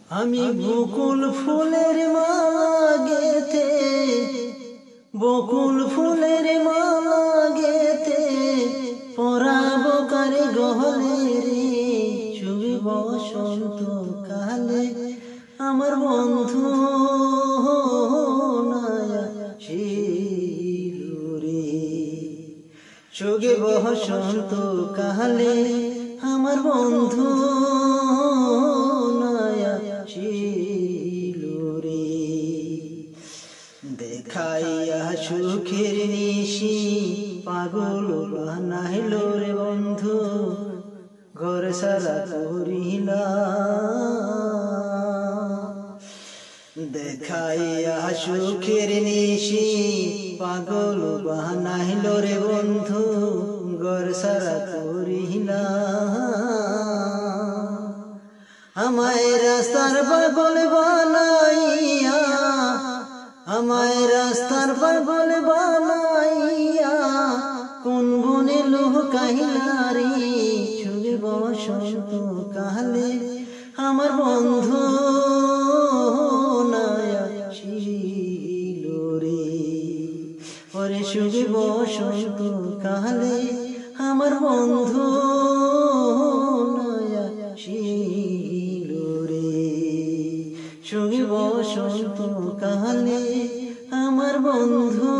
আমি বকুল ফুলের মালা গেথে, বকুল ফুলের মালা গেথে পরাবো কারে গহনে রে। শুভ বসন্ত কালে আমার বন্ধু যোগে বসন্ত কালে আমার বন্ধু নয়া ছিল রে। দেখাইয়া সুখের নিশি পাগল বানাইল রে বন্ধু, ঘর সারা করিলা। দেখাইয়া সুখের নিশি পাগল বানাইল রে বন্ধু, ঘর সারা করিলা। আমায় রাস্তার পাগল বানাইয়া, আমায় রাস্তার পাগল বানাইয়া কোন বনে লুকাইলা রে। শুভ বসন্ত কালে আমার বন্ধু শুভ বসন্ত কালে আমার বন্ধু নয়া ছিল রে। শুভ বসন্ত কালে আমার বন্ধু